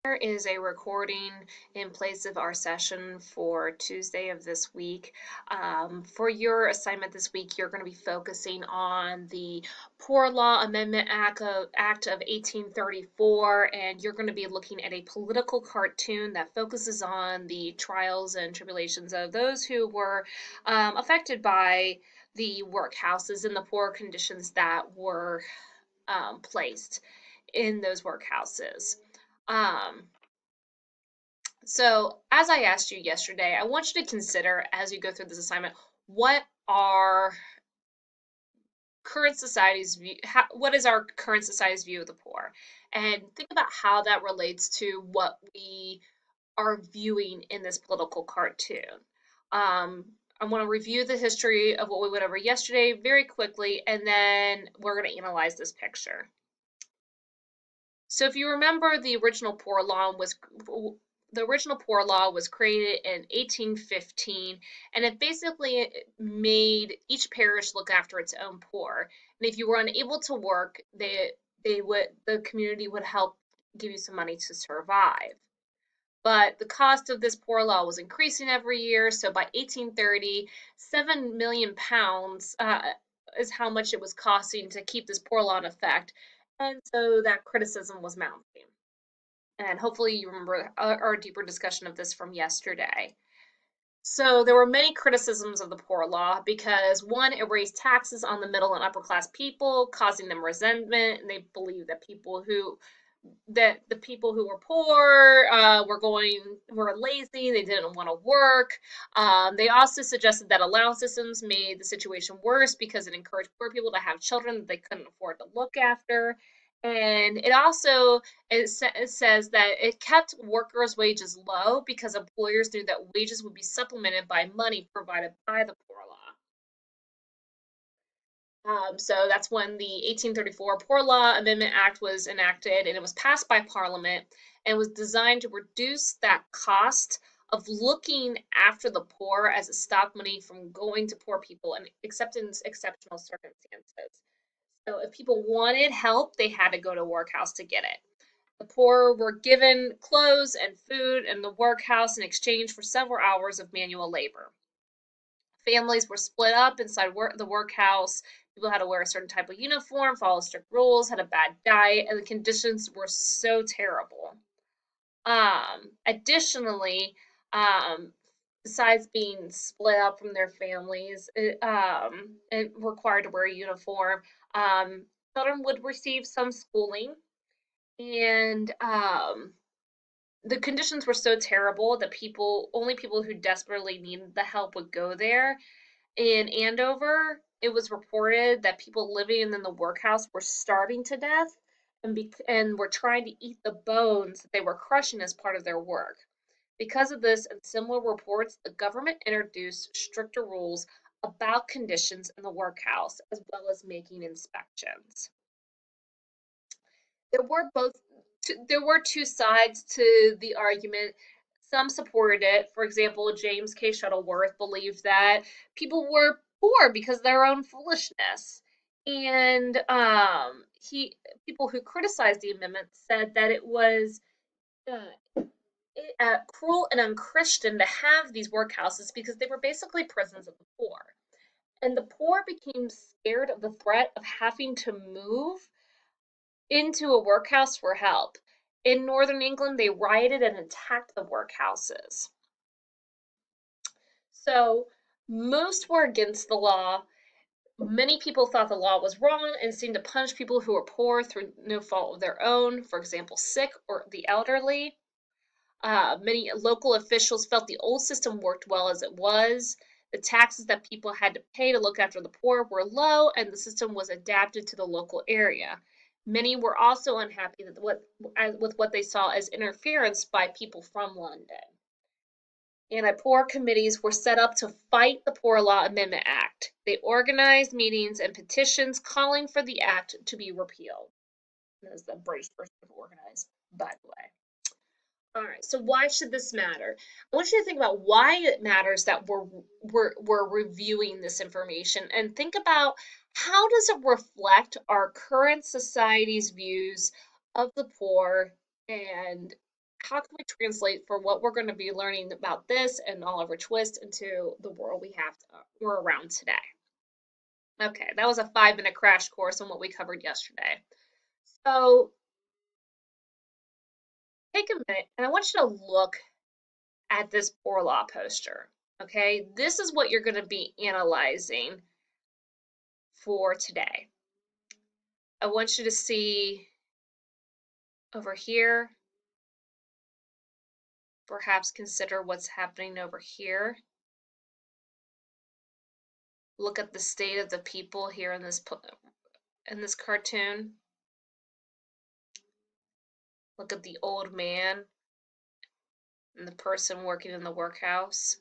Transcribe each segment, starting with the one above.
There is a recording in place of our session for Tuesday of this week. For your assignment this week, you're going to be focusing on the Poor Law Amendment Act of 1834, and you're going to be looking at a political cartoon that focuses on the trials and tribulations of those who were affected by the workhouses and the poor conditions that were placed in those workhouses. Um, so, as I asked you yesterday, I want you to consider as you go through this assignment, what are current society's view, what is our current society's view of the poor? And think about how that relates to what we are viewing in this political cartoon. I want to review the history of what we went over yesterday very quickly, and then we're going to analyze this picture. So if you remember, the original poor law was created in 1815, and it basically made each parish look after its own poor. And if you were unable to work, the community would help give you some money to survive. But the cost of this poor law was increasing every year, so by 1830, 7 million pounds is how much it was costing to keep this poor law in effect. And so that criticism was mounting. And hopefully you remember our deeper discussion of this from yesterday. So there were many criticisms of the poor law because one, it raised taxes on the middle and upper class people, causing them resentment, and they believed that the people who were poor were lazy, they didn't want to work. They also suggested that allowance systems made the situation worse because it encouraged poor people to have children that they couldn't afford to look after. And it says that it kept workers' wages low because employers knew that wages would be supplemented by money provided by the poor law. So that's when the 1834 Poor Law Amendment Act was enacted, and it was passed by Parliament and was designed to reduce that cost of looking after the poor as it stopped money from going to poor people and except in exceptional circumstances. So if people wanted help, they had to go to workhouse to get it. The poor were given clothes and food in the workhouse in exchange for several hours of manual labor. Families were split up inside the workhouse. People had to wear a certain type of uniform, follow strict rules, had a bad diet, and the conditions were so terrible. Additionally, um, besides being split up from their families and required to wear a uniform, children would receive some schooling, and the conditions were so terrible that only people who desperately needed the help would go there. In Andover, it was reported that people living in the workhouse were starving to death and were trying to eat the bones that they were crushing as part of their work. Because of this and similar reports, the government introduced stricter rules about conditions in the workhouse as well as making inspections. There were both there were two sides to the argument. Some supported it. For example, James K. Shuttleworth believed that people were poor because of their own foolishness. And he people who criticized the amendment said that it was uh, cruel and unchristian to have these workhouses because they were basically prisons of the poor. And the poor became scared of the threat of having to move into a workhouse for help. In northern England, they rioted and attacked the workhouses. So most were against the law. Many people thought the law was wrong and seemed to punish people who were poor through no fault of their own, for example, sick or the elderly. Many local officials felt the old system worked well as it was. The taxes that people had to pay to look after the poor were low, and the system was adapted to the local area. Many were also unhappy with what they saw as interference by people from London. Anti-poor committees were set up to fight the Poor Law Amendment Act. They organized meetings and petitions calling for the act to be repealed. That was the British version of organized, by the way. All right, so why should this matter? I want you to think about why it matters that we're reviewing this information and think about how does it reflect our current society's views of the poor and how can we translate for what we're going to be learning about this and Oliver Twist into the world we're around today? Okay, that was a 5-minute crash course on what we covered yesterday. So take a minute and I want you to look at this poor law poster. Okay, this is what you're going to be analyzing for today. I want you to see over here, perhaps consider what's happening over here. Look at the state of the people here in this cartoon. Look at the old man and the person working in the workhouse.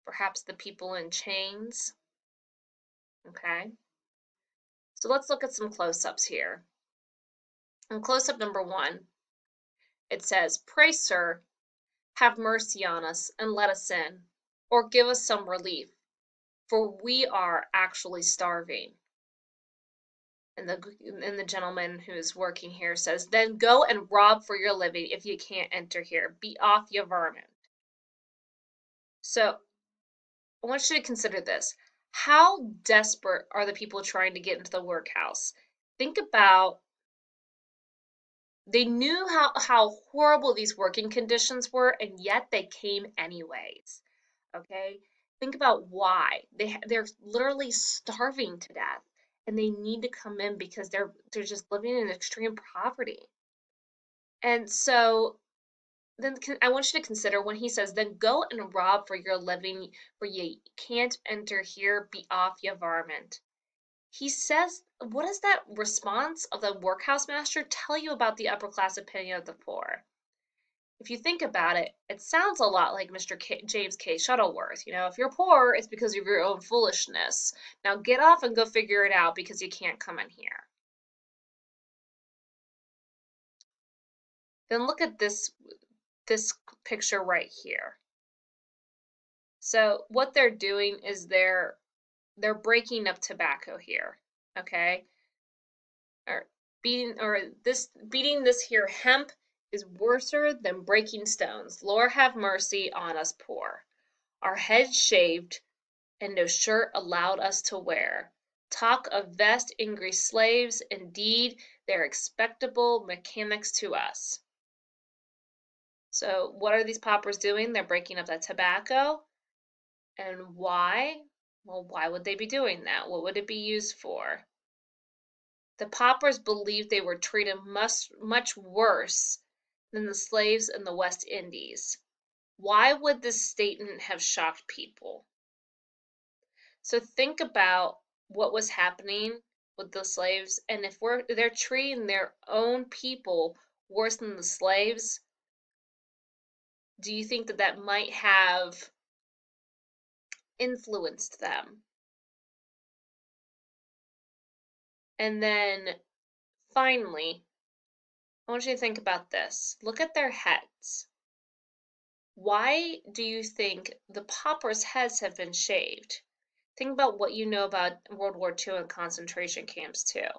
Perhaps the people in chains. Okay. So let's look at some close-ups here. In close-up number 1, it says, "Pray, sir, have mercy on us and let us in, or give us some relief, for we are actually starving." And the gentleman who is working here says, "Then go and rob for your living if you can't enter here. Be off, you vermin." So I want you to consider this. How desperate are the people trying to get into the workhouse? Think about, they knew how horrible these working conditions were, and yet they came anyways. Okay? Think about why. They're literally starving to death, and they need to come in because they're just living in extreme poverty. And so then I want you to consider when he says, "Then go and rob for your living, for ye can't enter here, be off, ye varmint." He says, what does that response of the workhouse master tell you about the upper class opinion of the poor? If you think about it, it sounds a lot like Mr. James K. Shuttleworth. If you're poor, it's because of your own foolishness. Now get off and go figure it out because you can't come in here. Then look at this picture right here. So what they're doing is they're breaking up tobacco here, okay? Or beating this here hemp is worser than breaking stones. Lord have mercy on us poor. Our heads shaved and no shirt allowed us to wear. Talk of vest angry slaves, indeed they're expectable mechanics to us. So what are these paupers doing? They're breaking up that tobacco. And why? Well, why would they be doing that? What would it be used for? The paupers believed they were treated much worse than the slaves in the West Indies. Why would this statement have shocked people? So think about what was happening with the slaves, and if they're treating their own people worse than the slaves, do you think that might have influenced them? And then finally, I want you to think about this. Look at their heads. Why do you think the paupers' heads have been shaved? Think about what you know about World War II and concentration camps too.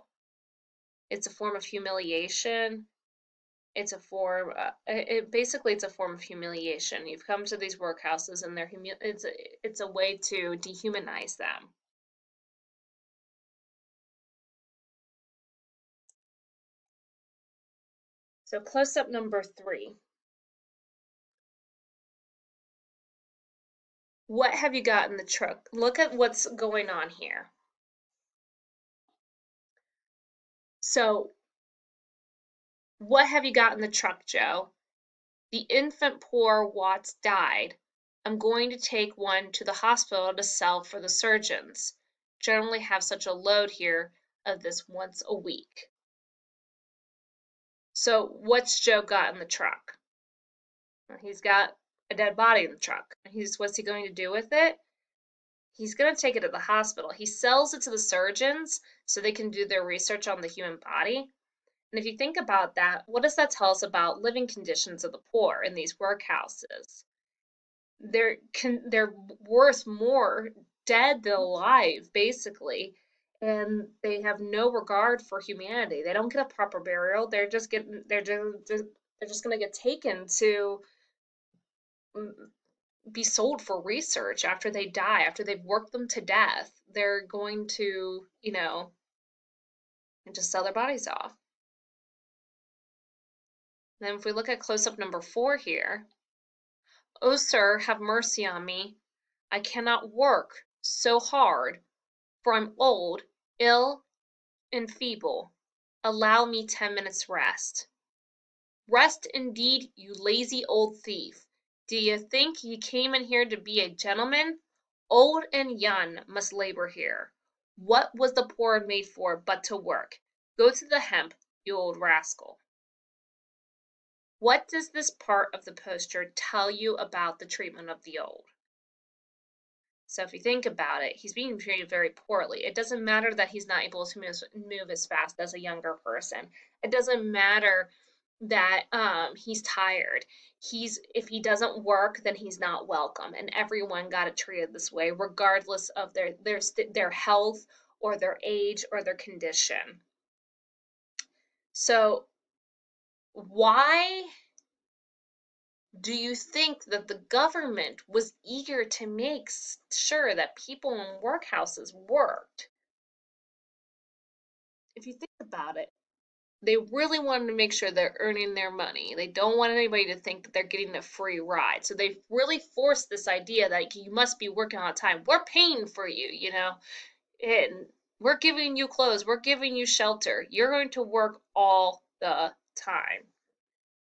It's a form of humiliation. It's a form, basically it's a form of humiliation. You've come to these workhouses and it's a way to dehumanize them. So close-up number 3. What have you got in the truck? Look at what's going on here. So what have you got in the truck, Joe? The infant poor Watts died. I'm going to take one to the hospital to sell for the surgeons. Generally have such a load here of this once a week. So what's Joe got in the truck? He's got a dead body in the truck. What's he going to do with it? He's going to take it to the hospital. He sells it to the surgeons so they can do their research on the human body. And if you think about that, what does that tell us about living conditions of the poor in these workhouses? They're worth more dead than alive, basically, and they have no regard for humanity. They don't get a proper burial. They're just They're just going to get taken to mm, be sold for research after they die, after they've worked them to death. They're going to, and just sell their bodies off. Then if we look at close-up number 4 here, "Oh, sir, have mercy on me. I cannot work so hard, for I'm old, ill, and feeble. Allow me 10 minutes rest." Rest indeed, you lazy old thief. Do you think ye came in here to be a gentleman? Old and young must labor here. What was the poor made for but to work? Go to the hemp, you old rascal. What does this part of the poster tell you about the treatment of the old? So if you think about it, he's being treated very poorly. It doesn't matter that he's not able to move as fast as a younger person. It doesn't matter that he's tired. If he doesn't work, then he's not welcome, and everyone got it treated this way, regardless of their health or their age or their condition. So why do you think that the government was eager to make sure that people in workhouses worked? If you think about it, they really wanted to make sure they're earning their money. They don't want anybody to think that they're getting a free ride. So they really forced this idea that you must be working all the time. We're paying for you, and we're giving you clothes, we're giving you shelter. You're going to work all the time.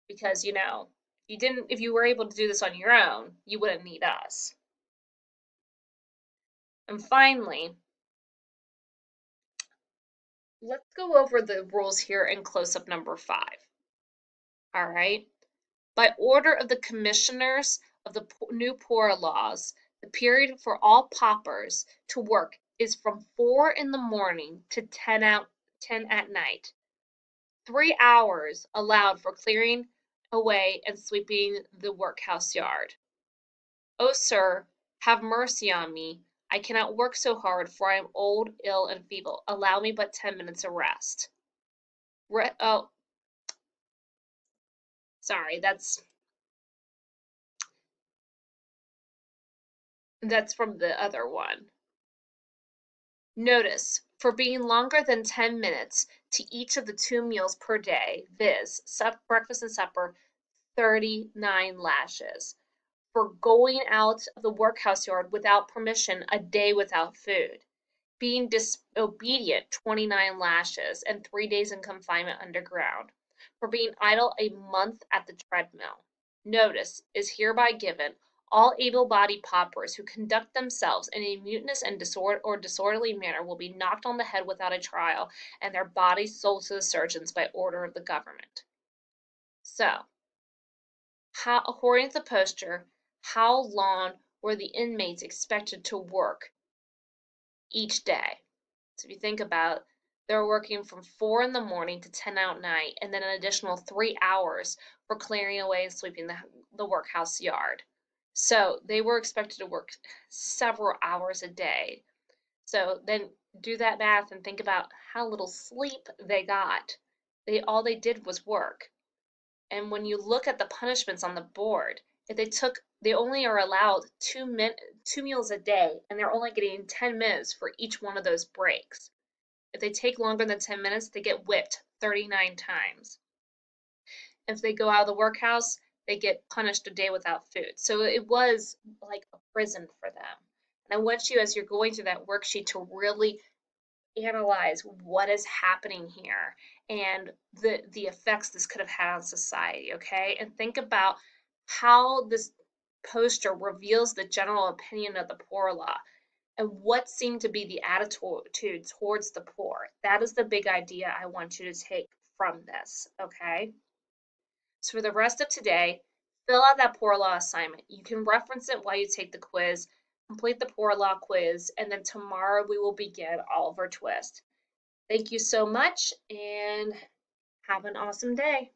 Because, if you were able to do this on your own, you wouldn't need us. And finally, let's go over the rules here in close-up number 5. All right. By order of the commissioners of the new poor laws, the period for all paupers to work is from 4 in the morning to 10 at night. 3 hours allowed for clearing away and sweeping the workhouse yard. "Oh, sir, have mercy on me. I cannot work so hard, for I am old, ill, and feeble. Allow me but 10 minutes of rest." Oh, sorry, that's from the other one. Notice, for being longer than 10 minutes to each of the 2 meals per day, viz., breakfast and supper, 39 lashes. For going out of the workhouse yard without permission, a day without food. Being disobedient, 29 lashes, and 3 days in confinement underground. For being idle, a month at the treadmill. Notice is hereby given: all able-bodied paupers who conduct themselves in a mutinous and disorderly manner will be knocked on the head without a trial, and their bodies sold to the surgeons by order of the government. So, according to the poster, how long were the inmates expected to work each day? So if you think about, they're working from 4 in the morning to 10 at night, and then an additional 3 hours for clearing away and sweeping the workhouse yard. So they were expected to work several hours a day. So then do that math and think about how little sleep they got. All they did was work. And when you look at the punishments on the board, if they only are allowed 2 meals a day, and they're only getting 10 minutes for each one of those breaks. If they take longer than 10 minutes, they get whipped 39 times. If they go out of the workhouse, they get punished a day without food. So it was like a prison for them. And I want you, as you're going through that worksheet, to really analyze what is happening here and the effects this could have had on society, okay? And think about how this poster reveals the general opinion of the poor law and what seemed to be the attitude towards the poor. That is the big idea I want you to take from this, okay? So for the rest of today, fill out that poor law assignment. You can reference it while you take the quiz, complete the poor law quiz, and then tomorrow we will begin Oliver Twist. Thank you so much and have an awesome day.